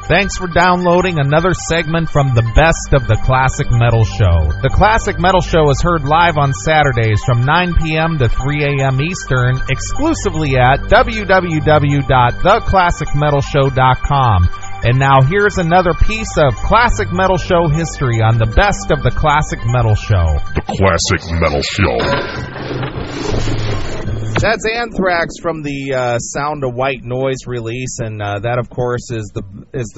Thanks for downloading another segment from the Best of the Classic Metal Show. The Classic Metal Show is heard live on Saturdays from 9 p.m. to 3 a.m. Eastern, exclusively at www.theclassicmetalshow.com. And now here's another piece of Classic Metal Show history on the Best of the Classic Metal Show. The Classic Metal Show. That's Anthrax from the Sound of White Noise release, and that, of course, is the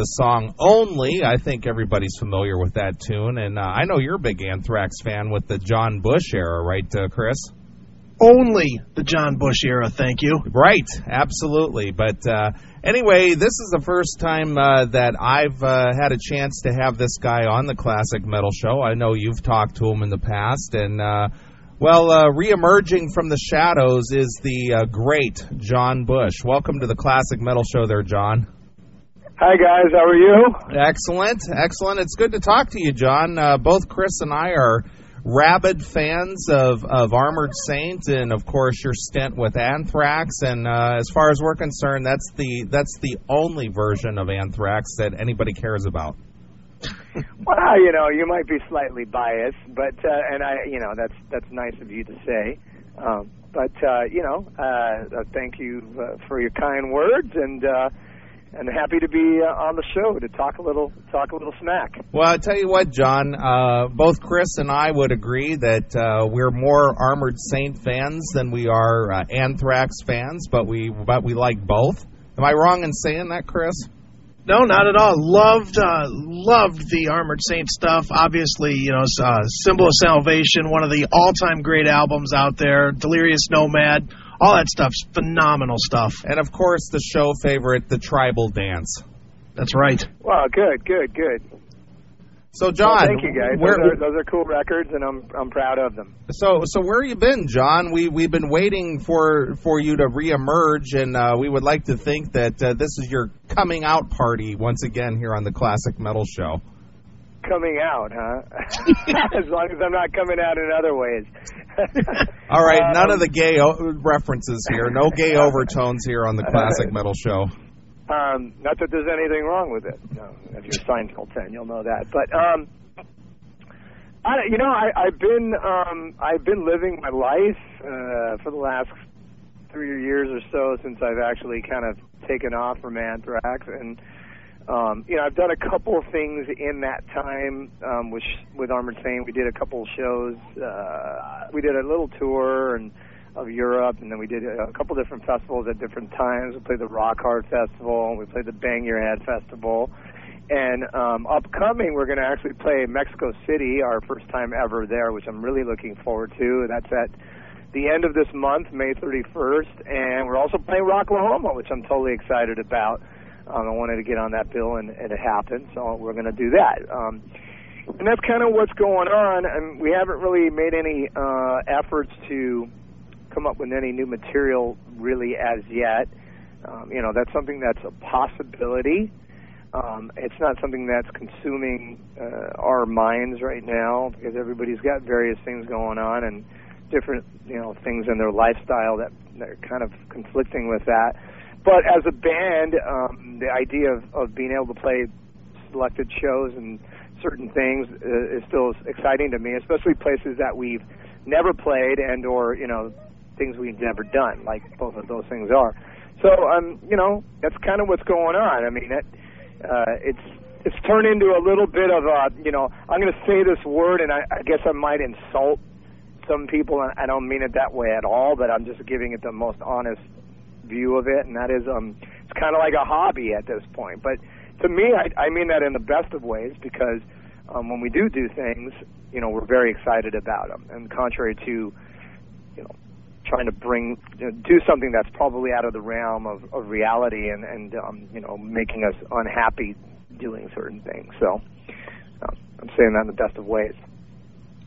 song Only. I think everybody's familiar with that tune, and I know you're a big Anthrax fan with the John Bush era, right, Chris? Only the John Bush era, thank you. Right, absolutely. But anyway, this is the first time that I've had a chance to have this guy on the Classic Metal Show. I know you've talked to him in the past, and re-emerging from the shadows is the great John Bush. Welcome to the Classic Metal Show there, John. Hi, guys. How are you? Excellent. It's good to talk to you, John. Both Chris and I are rabid fans of Armored Saint and, of course, your stint with Anthrax. And as far as we're concerned, that's the only version of Anthrax that anybody cares about. Well, you might be slightly biased, but that's nice of you to say. Thank you for your kind words, and happy to be on the show to talk a little smack. Well, I'll tell you what, John. Both Chris and I would agree that we're more Armored Saint fans than we are Anthrax fans, but we like both. Am I wrong in saying that, Chris? No, not at all. Loved the Armored Saint stuff. Obviously, Symbol of Salvation, one of the all-time great albums out there. Delirious Nomad, all that stuff's phenomenal stuff. And, of course, the show favorite, the Tribal Dance. That's right. Wow, good. So, John, well, thank you, guys. Those are cool records, and I'm proud of them. So where you been, John? We've been waiting for you to reemerge, and we would like to think that this is your coming out party once again here on the Classic Metal Show. Coming out, huh? As long as I'm not coming out in other ways. All right, none of the gay references here. No gay overtones here on the Classic Metal Show. Not that there's anything wrong with it. No, if you're a Seinfeld fan, you'll know that. But I've been living my life for the last 3 years or so since I've actually kind of taken off from Anthrax, and I've done a couple of things in that time. With Armored Saint, we did a couple of shows. We did a little tour of Europe, and then we did a couple different festivals at different times. We played the Rock Hard Festival, and we played the Bang Your Head Festival. And upcoming, we're going to actually play Mexico City, our first time ever there, which I'm really looking forward to. That's at the end of this month, May 31st. And we're also playing Rocklahoma, which I'm totally excited about. I wanted to get on that bill, and it happened, so we're going to do that. And that's kind of what's going on. And we haven't really made any efforts to come up with any new material really as yet. That's something that's a possibility. It's not something that's consuming our minds right now, because everybody's got various things going on and different things in their lifestyle that are kind of conflicting with that. But as a band, the idea of being able to play selected shows and certain things is still exciting to me, especially places that we've never played and or things we've never done, like both of those things are. So, that's kind of what's going on. I mean, it's turned into a little bit of I'm going to say this word, and I guess I might insult some people, and I don't mean it that way at all, but I'm just giving it the most honest view of it, and that is, it's kind of like a hobby at this point. But to me, I mean that in the best of ways, because when we do things, we're very excited about them, and contrary to trying to do something that's probably out of the realm of reality and making us unhappy doing certain things. So I'm saying that in the best of ways.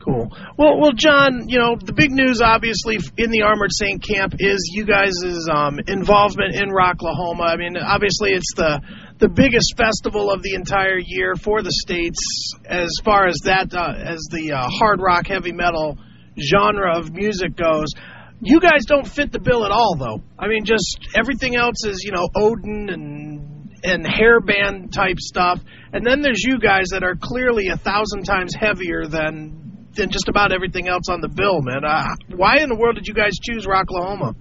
Cool. Well, John, the big news, obviously, in the Armored Saint camp is you guys' involvement in Rocklahoma. I mean, obviously, it's the biggest festival of the entire year for the States as far as that, as the hard rock, heavy metal genre of music goes. You guys don't fit the bill at all, though. I mean, just everything else is, Odin and and hair band type stuff, and then there's you guys that are clearly 1,000 times heavier than just about everything else on the bill, man. Why in the world did you guys choose Rocklahoma?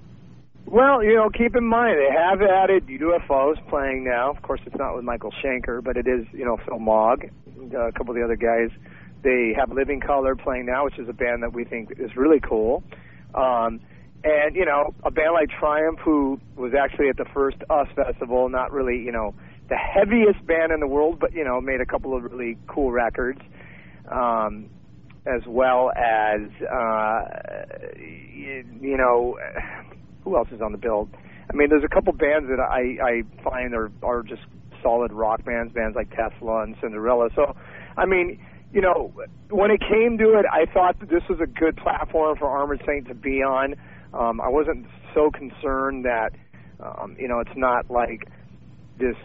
Well, keep in mind, they have added UFOs playing now. Of course, it's not with Michael Schenker, but it is, Phil Mogg, a couple of the other guys. They have Living Colour playing now, which is a band that we think is really cool. And, a band like Triumph, who was actually at the first US Festival, not really, the heaviest band in the world, but, made a couple of really cool records, as well as, who else is on the bill? I mean, there's a couple bands that I find are just solid rock bands like Tesla and Cinderella. So, I mean, when it came to it, I thought that this was a good platform for Armored Saint to be on. I wasn't so concerned that, it's not like this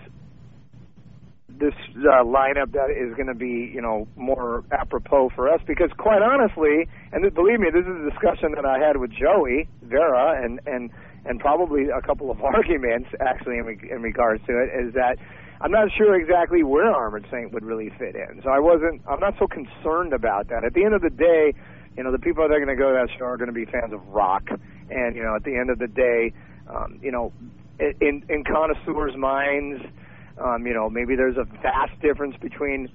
lineup that is going to be, more apropos for us, because quite honestly, and believe me, this is a discussion that I had with Joey Vera and probably a couple of arguments actually in regards to it, is that I'm not sure exactly where Armored Saint would really fit in. So I'm not so concerned about that. At the end of the day, the people that are going to go to that show are going to be fans of rock, and at the end of the day, in connoisseurs' minds, maybe there's a vast difference between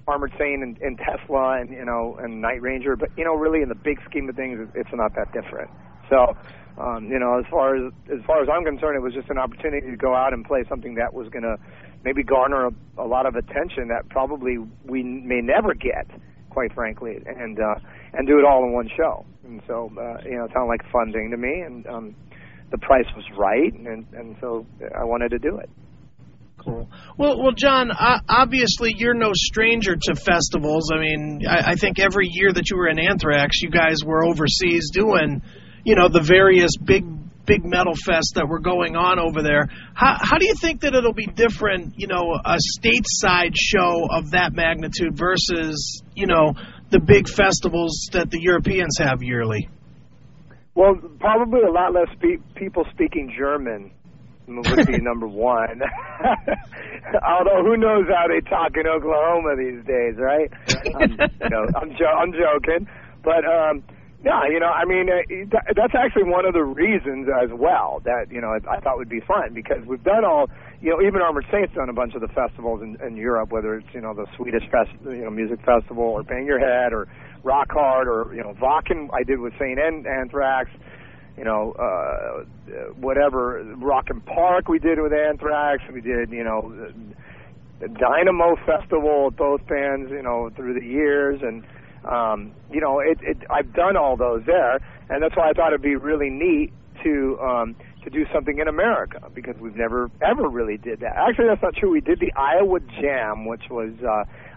Armored Saint and Tesla and Night Ranger, but really in the big scheme of things, it's not that different. So, as far as I'm concerned, it was just an opportunity to go out and play something that was going to maybe garner a lot of attention that probably we may never get, quite frankly, and do it all in one show. And so, it sounded like a fun thing to me, and the price was right, and so I wanted to do it. Cool. Well, John, obviously you're no stranger to festivals. I mean, I think every year that you were in Anthrax, you guys were overseas doing, the various big metal fests that were going on over there. How do you think that it'll be different, a stateside show of that magnitude versus, the big festivals that the Europeans have yearly? Well, probably a lot less people speaking German would be number one. Although who knows how they talk in Oklahoma these days, right? I'm joking, but that's actually one of the reasons as well that I thought would be fun, because we've done all, even Armored Saint's done a bunch of the festivals in Europe, whether it's the Swedish music festival, or Bang Your Head, or Rock Hard, or Wacken I did with Saint Anthrax. Whatever, Rock and Park we did with Anthrax. We did, the Dynamo Festival with both bands, through the years. And, I've done all those there. And that's why I thought it'd be really neat to do something in America, because we've never, ever really did that. Actually, that's not true. We did the Iowa Jam, which was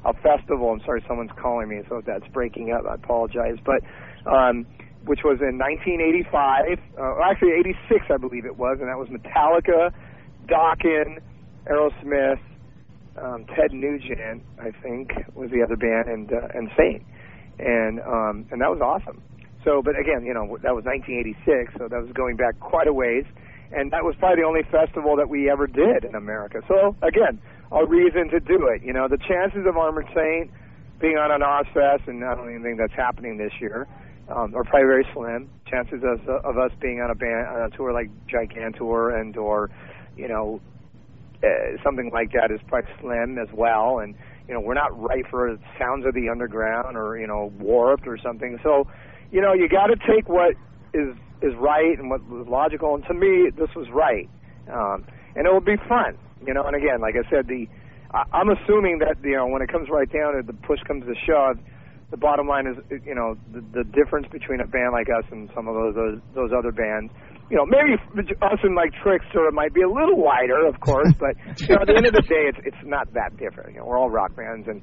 a festival. I'm sorry, someone's calling me, so if that's breaking up, I apologize. But, which was in 1985, actually 86, I believe it was, and that was Metallica, Dokken, Aerosmith, Ted Nugent, I think, was the other band, and Saint, and that was awesome. So, but again, that was 1986, so that was going back quite a ways, and that was probably the only festival that we ever did in America. So, again, a reason to do it. The chances of Armored Saint being on an Ozfest, and I don't even think that's happening this year, are probably very slim. Chances of us being on a tour like Gigantour or something like that is probably slim as well. And we're not right for Sounds of the Underground or Warped or something. So you got to take what is right and what was logical. And to me, this was right, and it will be fun. And again, like I said, I'm assuming that when it comes right down to the push comes to shove, the bottom line is, the difference between a band like us and some of those other bands. Maybe us and like Trickster might be a little wider, of course, but at the end of the day, it's not that different. We're all rock bands, and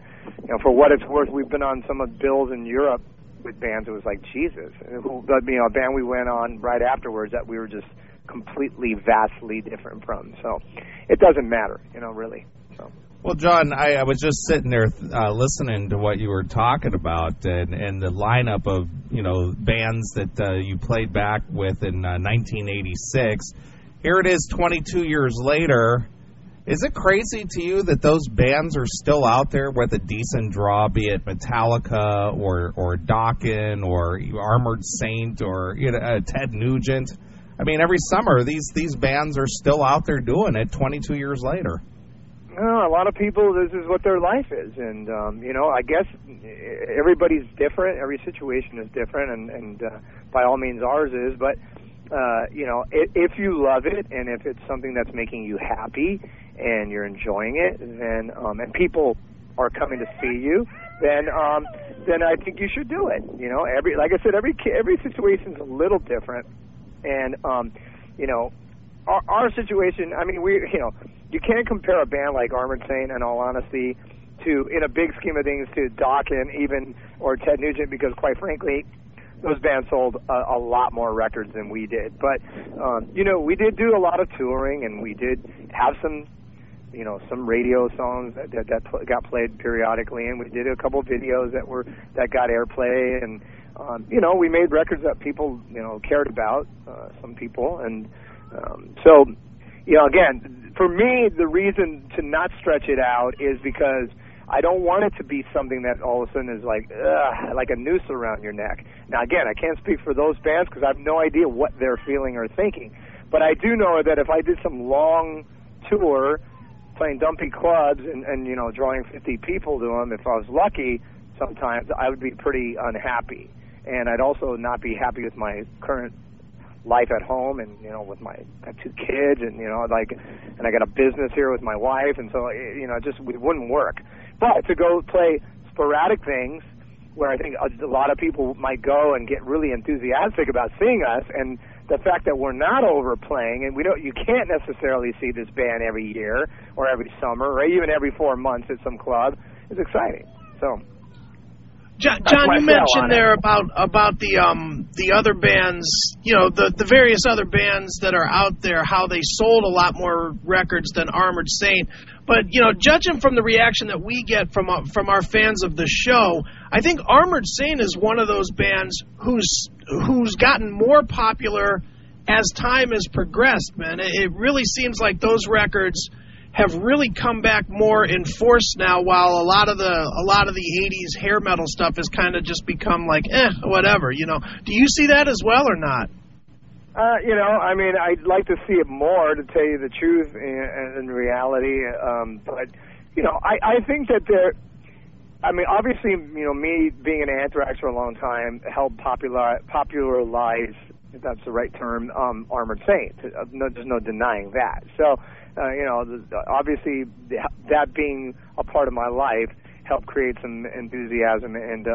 for what it's worth, we've been on some of bills in Europe with bands. It was like Jesus, a band we went on right afterwards that we were just completely, vastly different from. So it doesn't matter, really. So. Well, John, I was just sitting there listening to what you were talking about and the lineup of, bands that you played back with in 1986. Here it is 22 years later, Is it crazy to you that those bands are still out there with a decent draw, be it Metallica or Dokken or Armored Saint or Ted Nugent? I mean, every summer these bands are still out there doing it 22 years later. A lot of people, this is what their life is. And, I guess everybody's different. Every situation is different, and by all means ours is. But, if you love it and if it's something that's making you happy and you're enjoying it, then and people are coming to see you, then I think you should do it. Like I said, every situation's a little different. And, our situation, I mean, you can't compare a band like Armored Saint, in all honesty, to, in a big scheme of things, to Dokken or Ted Nugent, because quite frankly, those bands sold a lot more records than we did. But, we did do a lot of touring, and we did have some radio songs that got played periodically, and we did a couple of videos that got airplay, and, we made records that people, cared about, some people, and so, again, for me, the reason to not stretch it out is because I don't want it to be something that all of a sudden is like a noose around your neck. Now, again, I can't speak for those bands because I have no idea what they're feeling or thinking. But I do know that if I did some long tour playing dumpy clubs and drawing 50 people to them, if I was lucky, sometimes I would be pretty unhappy. And I'd also not be happy with my current life at home, and with I have 2 kids, and and I got a business here with my wife, and so it wouldn't work. But to go play sporadic things where I think a lot of people might go and get really enthusiastic about seeing us, and the fact that we're not overplaying, and you can't necessarily see this band every year or every summer or even every 4 months at some club, is exciting. So. John, you mentioned there about the other bands, the various other bands that are out there, how they sold a lot more records than Armored Saint. But judging from the reaction that we get from our fans of the show, I think Armored Saint is one of those bands who's gotten more popular as time has progressed. Man, it really seems like those records have really come back more in force now, while a lot of the 80s hair metal stuff has kind of just become like, whatever, Do you see that as well or not? I mean, I'd like to see it more, to tell you the truth, in reality. But, I think that obviously, me being in Anthrax for a long time helped popularize, if that's the right term, Armored Saint. There's no denying that. So, obviously that being a part of my life helped create some enthusiasm and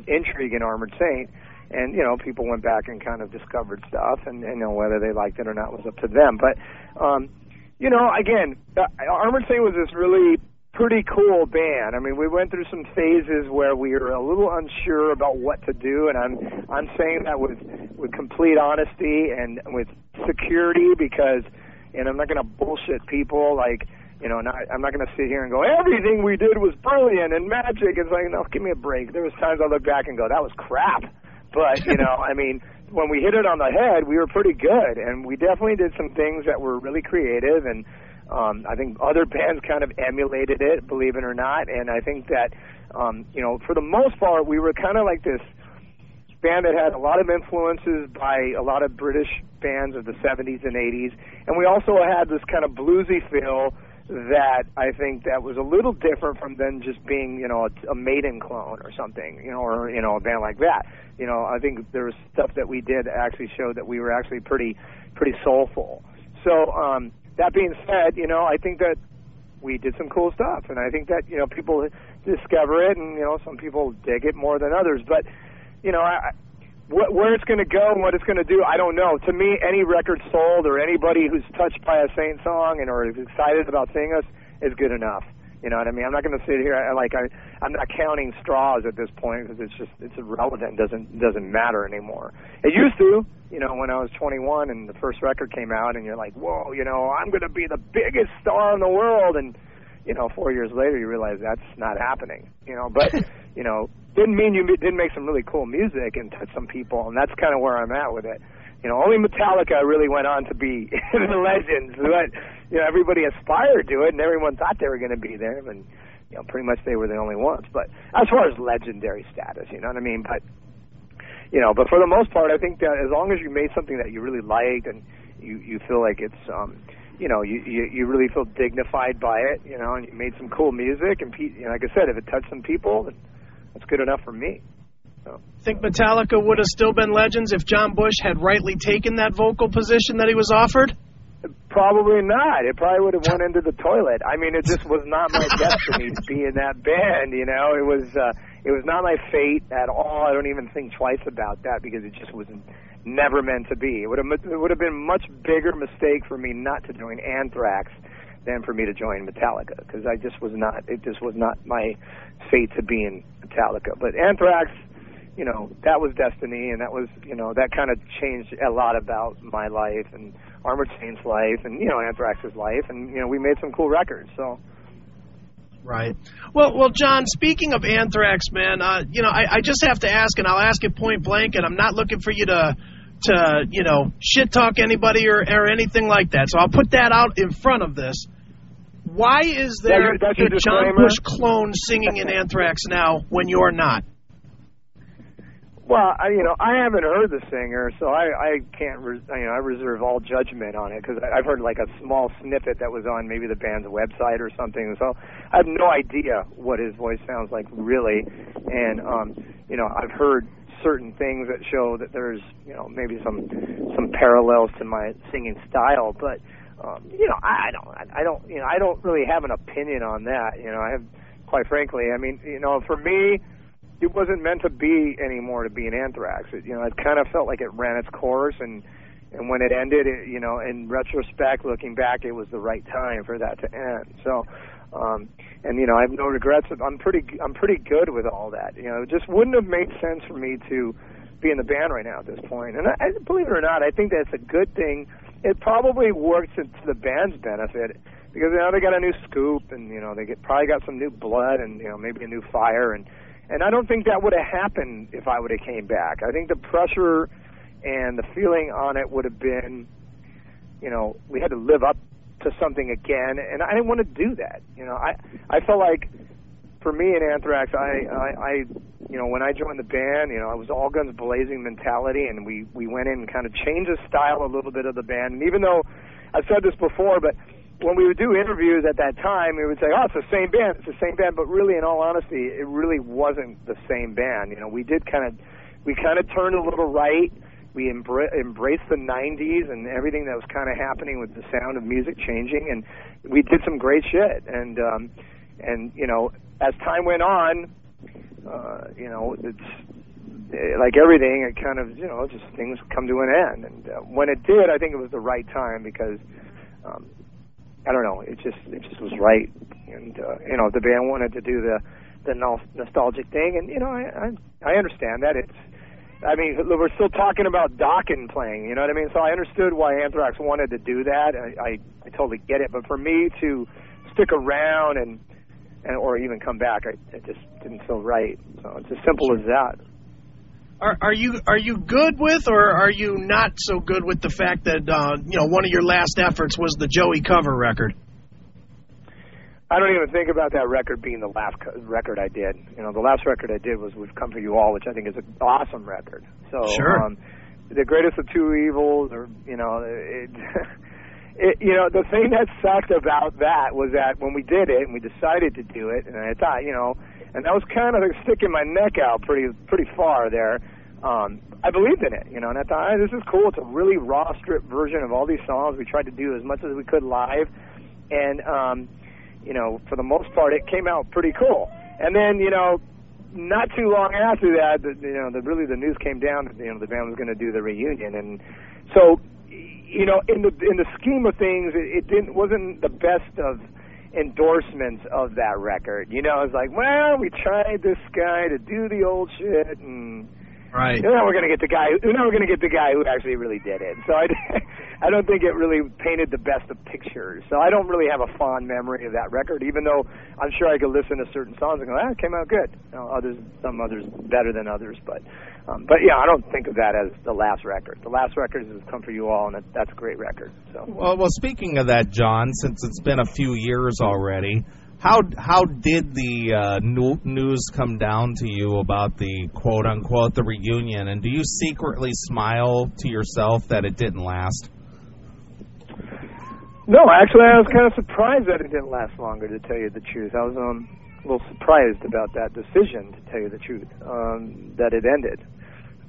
intrigue in Armored Saint. And, people went back and kind of discovered stuff, and whether they liked it or not was up to them. But, again, Armored Saint was this really pretty cool band. I mean, we went through some phases where we were a little unsure about what to do, and I'm saying that with complete honesty and with security, because, and I'm not going to bullshit people I'm not going to sit here and go, everything we did was brilliant and magic. It's like, no, give me a break. There was times I look back and go, that was crap. But, I mean, when we hit it on the head, we were pretty good, and we definitely did some things that were really creative, and I think other bands kind of emulated it, believe it or not, and I think that, for the most part, we were kind of like this band that had a lot of influences by a lot of British bands of the 70s and 80s, and we also had this kind of bluesy feel that I think that was a little different from than just being, a Maiden clone or something, or, a band like that. I think there was stuff that we did actually show that we were actually pretty soulful. So, that being said, I think that we did some cool stuff, and I think that, people discover it, and, some people dig it more than others, but, where it's going to go and what it's going to do, I don't know. To me, any record sold or anybody who's touched by a Saint song or is excited about seeing us is good enough. You know what I mean? I'm not going to sit here I'm not counting straws at this point, because it's irrelevant. Doesn't matter anymore. It used to, when I was 21 and the first record came out, and you're like, whoa, I'm going to be the biggest star in the world, and 4 years later you realize that's not happening. But didn't mean you didn't make some really cool music and touch some people, and that's kind of where I'm at with it. only Metallica really went on to be the legends. But, everybody aspired to it, and everyone thought they were going to be there, and, pretty much they were the only ones. But as far as legendary status, you know what I mean? But, but for the most part, I think that as long as you made something that you really liked and you feel like it's, you really feel dignified by it, and you made some cool music, and like I said, if it touched some people, then that's good enough for me. So. Think Metallica would have still been legends if John Bush had rightly taken that vocal position that he was offered? Probably not. It probably would have went into the toilet. I mean, it just was not my destiny to be in that band. It was not my fate at all. I don't even think twice about that because it just was never meant to be. It would have been a much bigger mistake for me not to join Anthrax than for me to join Metallica, because it just was not my fate to be in Metallica. But Anthrax, that was destiny, and that was, that kind of changed a lot about my life and Armored Saint's life and, Anthrax's life, and, we made some cool records, so. Right. Well, John, speaking of Anthrax, man, I just have to ask, and I'll ask it point blank, and I'm not looking for you to shit talk anybody or anything like that, so I'll put that out in front of this. Why is there a John Bush clone singing in Anthrax now when you're not? Well, I haven't heard the singer, so I can't, I reserve all judgment on it, because I've heard like a small snippet that was on maybe the band's website or something, so I have no idea what his voice sounds like really, and, I've heard certain things that show that there's, maybe some parallels to my singing style, but, I don't really have an opinion on that, I have, quite frankly, for me, it wasn't meant to be anymore to be an Anthrax. It kind of felt like it ran its course, and when it ended, in retrospect, looking back, it was the right time for that to end. So, I have no regrets. I'm pretty good with all that. It just wouldn't have made sense for me to be in the band right now at this point. And I believe it or not, I think that's a good thing. It probably works to the band's benefit, because they got a new scoop, and they probably got some new blood, and maybe a new fire, and I don't think that would have happened if I would have came back. I think the pressure and the feeling on it would have been, we had to live up to something again, and I didn't want to do that. I felt like, for me in Anthrax, I when I joined the band, I was all guns blazing mentality, and we went in and kind of changed the style a little bit of the band. And even though I've said this before, but when we would do interviews at that time, we would say, it's the same band, but really, in all honesty, it really wasn't the same band. We kind of turned a little right. We embraced the 90s and everything that was kind of happening with the sound of music changing, and we did some great shit. And as time went on, it's like everything, it kind of, just things come to an end. And when it did, I think it was the right time, because I don't know, it just was right, and the band wanted to do the nostalgic thing, and I understand that. We're still talking about Dokken playing, you know what I mean? So I understood why Anthrax wanted to do that. I totally get it, but for me to stick around and or even come back, it just didn't feel right. So it's as simple as that. Are you good with, or are you not so good with the fact that one of your last efforts was the Joey cover record? I don't even think about that record being the last record I did. The last record I did was "We've Come for You All," which I think is an awesome record. So, sure. The Greatest of Two Evils, or the thing that sucked about that was that when we did it and we decided to do it, and I thought, and that was kind of sticking my neck out pretty far there. I believed in it, and I thought, this is cool. It's a really raw, stripped version of all these songs. We tried to do as much as we could live, and for the most part, it came out pretty cool. And then, not too long after that, the news came down that the band was going to do the reunion, and so, in the scheme of things, it wasn't the best of endorsements of that record. It's like, well, we tried this guy to do the old shit, and Right. You're never going to get the guy. You're never going to get the guy who actually really did it. So I don't think it really painted the best of pictures. So I don't really have a fond memory of that record, even though I'm sure I could listen to certain songs and go, it came out good. You know, some others better than others, but yeah, I don't think of that as the last record. The last record is Come For You All, and that's a great record. So. Well, speaking of that, John, since it's been a few years already, how did the news come down to you about the quote-unquote the reunion, and do you secretly smile to yourself that it didn't last? No, actually, I was kind of surprised that it didn't last longer, to tell you the truth. I was a little surprised about that decision, to tell you the truth, that it ended.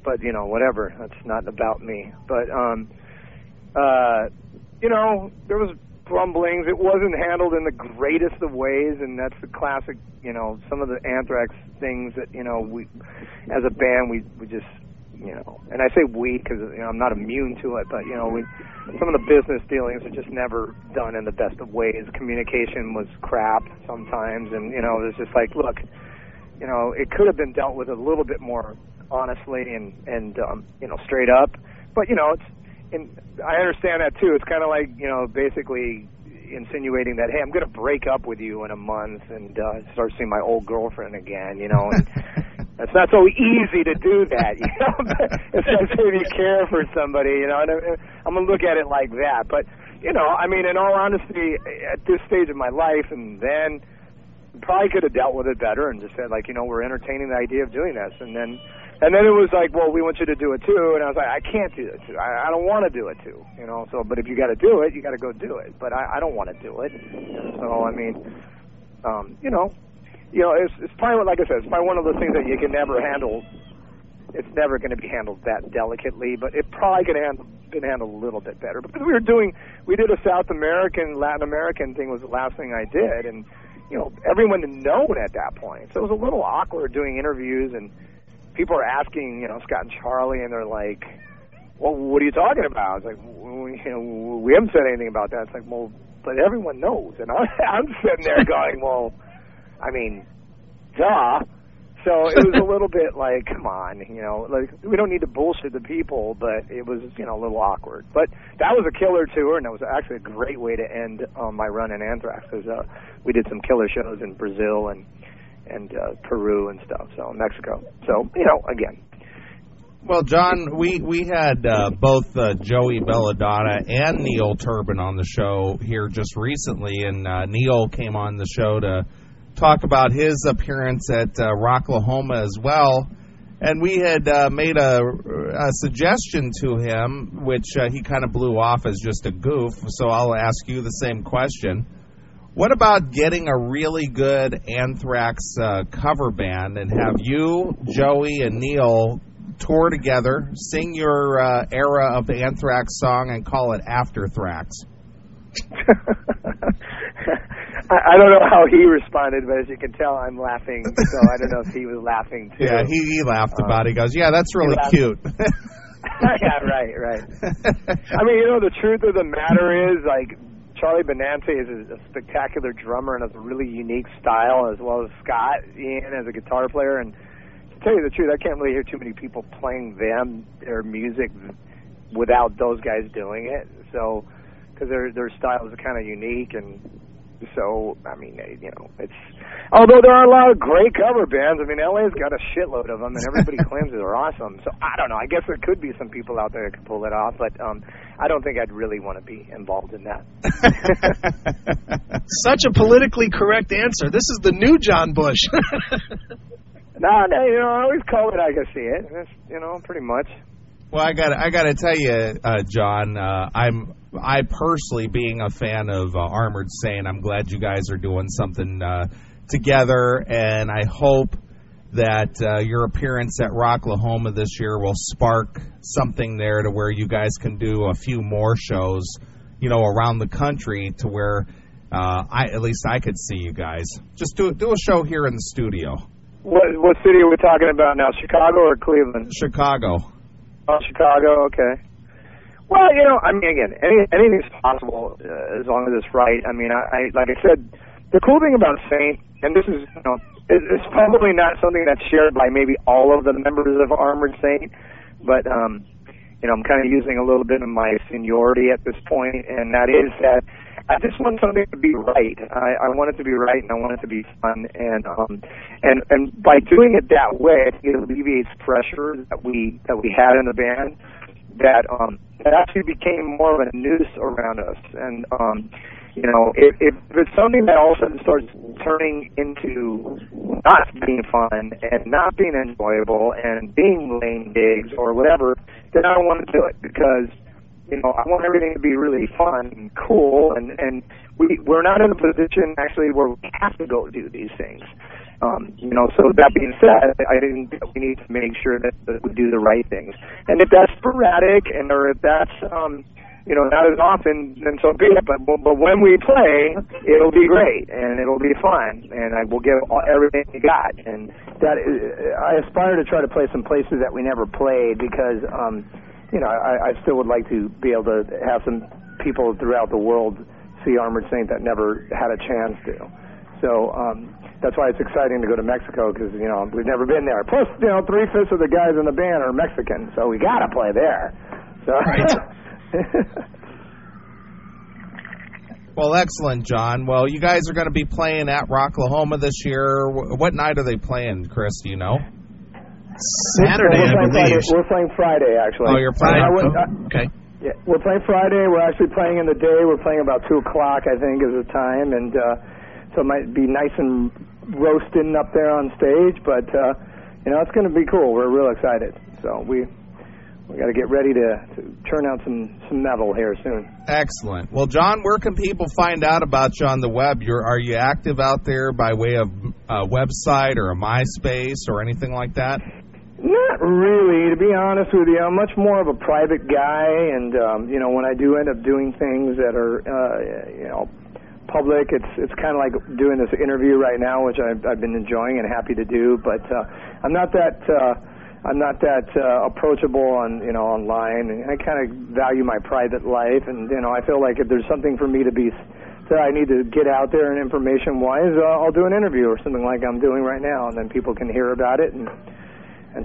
But, you know, whatever. That's not about me. But, you know, there was grumblings. It wasn't handled in the greatest of ways, and that's the classic, you know, some of the Anthrax things that, you know, we, as a band, we just, you know, and I say we because, you know, I'm not immune to it, but, you know, some of the business dealings are just never done in the best of ways. Communication was crap sometimes, and, you know, it was just like, look, you know, it could have been dealt with a little bit more honestly and you know, straight up, but, you know, I understand that too. It's kind of like, you know, basically insinuating that, hey, I'm going to break up with you in a month and start seeing my old girlfriend again, you know. And it's not so easy to do that, you know. It's not so if you care for somebody, you know. And I'm going to look at it like that. But, you know, I mean, in all honesty, at this stage of my life and then, probably could have dealt with it better and just said, like, you know, we're entertaining the idea of doing this. And then it was like, well, we want you to do it too. And I was like, I can't do it too. I don't want to do it too, you know. So, but if you got to do it, you got to go do it. But I don't want to do it. So, I mean, you know, it's probably, like I said, it's probably one of the things that you can never handle. It's never going to be handled that delicately, but it probably could have been handled a little bit better. Because we did a South American, Latin American thing was the last thing I did. And, you know, everyone had known at that point. So it was a little awkward doing interviews, and people are asking, you know, Scott and Charlie, and they're like, well, what are you talking about? It's like, you know, we haven't said anything about that. It's like, well, but everyone knows. And I'm sitting there going, well, I mean, duh. So it was a little bit like, come on, you know, like, we don't need to bullshit the people, but it was, you know, a little awkward. But that was a killer tour, and that was actually a great way to end my run in Anthrax, because we did some killer shows in Brazil and Peru and stuff, so Mexico. So, you know, again. Well, John, we had both Joey Belladonna and Neil Turbin on the show here just recently, and Neil came on the show to talk about his appearance at Rocklahoma as well. And we had made a suggestion to him, which he kind of blew off as just a goof, so I'll ask you the same question. What about getting a really good Anthrax cover band and have you, Joey, and Neil tour together, sing your era of the Anthrax song, and call it Afterthrax? I don't know how he responded, but as you can tell, I'm laughing, so I don't know if he was laughing, too. Yeah, he laughed about it. He goes, yeah, that's really cute. Yeah, right. I mean, you know, the truth of the matter is, like, Charlie Benante is a spectacular drummer and has a really unique style, as well as Scott Ian as a guitar player. And to tell you the truth, I can't really hear too many people playing their music without those guys doing it. So, because their styles are kind of unique, and so, I mean, you know, although there are a lot of great cover bands, I mean, LA's got a shitload of them, and everybody claims they're awesome. So, I don't know. I guess there could be some people out there that can pull it off, but I don't think I'd really want to be involved in that. Such a politically correct answer. This is the new John Bush. No, you know, I always call it like I see it. That's, you know, pretty much. Well, I gotta tell you, John, I personally, being a fan of Armored Saint, I'm glad you guys are doing something together, and I hope that your appearance at Rocklahoma this year will spark something there to where you guys can do a few more shows, you know, around the country, to where at least I could see you guys. Just do a show here in the studio. What city are we talking about now, Chicago or Cleveland? Chicago. Oh, Chicago, okay. Well, you know, I mean, again, anything's possible as long as it's right. I mean, I like I said, the cool thing about Saint, and this is, it's probably not something that's shared by maybe all of the members of Armored Saint, but, I'm kind of using a little bit of my seniority at this point, and that is that I just want something to be right. I want it to be right, and I want it to be fun, and by doing it that way, it alleviates pressure that we had in the band. That actually became more of a noose around us, and if it's something that all of a sudden starts turning into not being fun and not being enjoyable and being lame gigs or whatever, then I don't want to do it, because I want everything to be really fun and cool, and we're not in a position actually where we have to go do these things. So that being said, I think we need to make sure that we do the right things. And if that's sporadic, or if that's not as often, then so be it. But when we play, it'll be great and it'll be fun, and I will give everything we got. And that is, I aspire to try to play some places that we never played, because I still would like to be able to have some people throughout the world see Armored Saint that never had a chance to. So that's why it's exciting to go to Mexico, because we've never been there. Plus, 3/5 of the guys in the band are Mexican, so we gotta play there. So. Right. Well, excellent, John. Well, you guys are going to be playing at Rocklahoma this year. What night are they playing, Chris? Do you know? Saturday, I believe. We're playing Friday, actually. Oh, you're playing? Okay. Yeah, we're playing Friday. We're actually playing in the day. We're playing about 2 o'clock, I think, is the time, and so it might be nice and roasting up there on stage, but it's going to be cool. We're real excited. So we got to get ready to churn out some metal here soon. Excellent. Well, John, where can people find out about you on the web? Are you active out there by way of a website or a MySpace or anything like that? Not really, to be honest with you. I'm much more of a private guy, and when I do end up doing things that are public, it's kind of like doing this interview right now, which I've been enjoying and happy to do. But I'm not that approachable on online, and I kind of value my private life, and I feel like if there's something for me that I need to get out there and information wise, I'll do an interview or something like I'm doing right now, and then people can hear about it and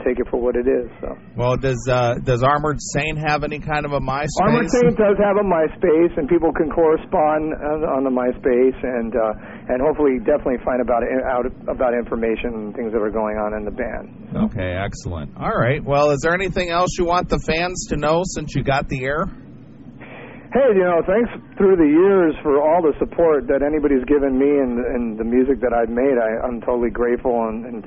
take it for what it is. So. Well, does Armored Saint have any kind of a MySpace? Armored Saint does have a MySpace, and people can correspond on the MySpace, and hopefully definitely find out about information and things that are going on in the band. So. Okay, excellent. All right. Well, is there anything else you want the fans to know since you got the air? Hey, thanks through the years for all the support that anybody's given me and the music that I've made. I'm totally grateful and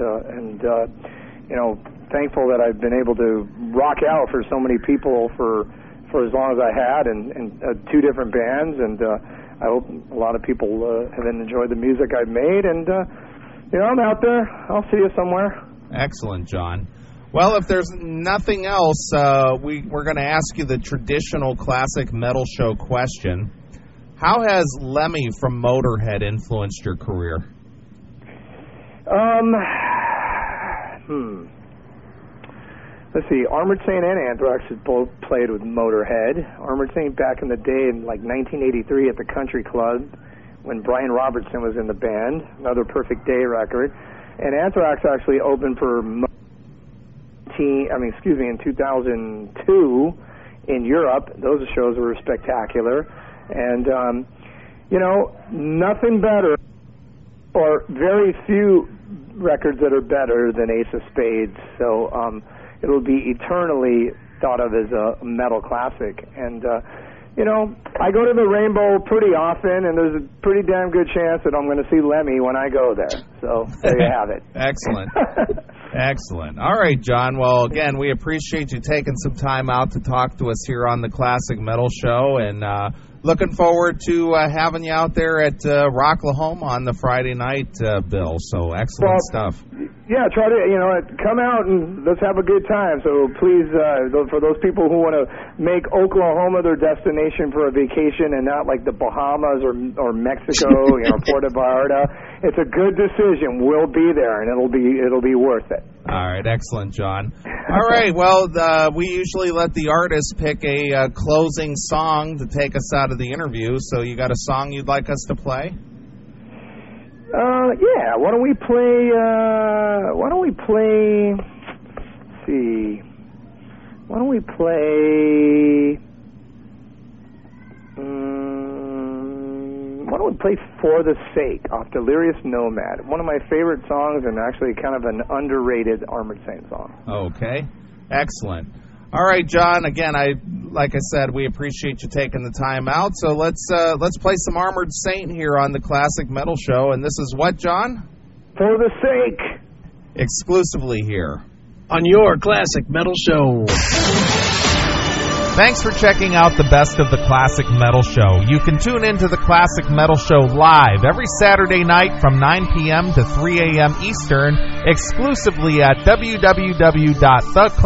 thankful that I've been able to rock out for so many people for as long as I had, and 2 different bands, and I hope a lot of people have enjoyed the music I've made, and I'm out there. I'll see you somewhere. Excellent, John. Well, if there's nothing else, we're going to ask you the traditional classic metal show question. How has Lemmy from Motorhead influenced your career? Let's see, Armored Saint and Anthrax have both played with Motorhead. Armored Saint back in the day in 1983 at the Country Club when Brian Robertson was in the band, another Perfect Day record. And Anthrax actually opened for in 2002 in Europe. Those shows were spectacular. And, nothing better, or very few records that are better than Ace of Spades. So it'll be eternally thought of as a metal classic. And, I go to the Rainbow pretty often, and there's a pretty damn good chance that I'm going to see Lemmy when I go there. So there you have it. Excellent. Excellent. All right, John. Well, again, we appreciate you taking some time out to talk to us here on the Classic Metal Show, and looking forward to having you out there at Rocklahoma on the Friday night, Bill. So excellent stuff. Yeah, try to come out and let's have a good time. So please, for those people who want to make Oklahoma their destination for a vacation and not like the Bahamas or Mexico, Puerto Vallarta, it's a good decision. We'll be there, and it'll be worth it. All right, excellent, John. All right, well, we usually let the artist pick a closing song to take us out of the interview. So you got a song you'd like us to play? Yeah. Why don't we play? Let's see. Why don't we play? Why don't we play "For the Sake" off Delirious Nomad? One of my favorite songs, and actually kind of an underrated Armored Saint song. Okay, excellent. All right, John. Again, like I said, we appreciate you taking the time out. So let's play some Armored Saint here on the Classic Metal Show. And this is what, John? For the Sake. Exclusively here on your Classic Metal Show. Thanks for checking out the best of the Classic Metal Show. You can tune into the Classic Metal Show live every Saturday night from 9 p.m. to 3 a.m. Eastern, exclusively at www.theclassicmetalshow.com.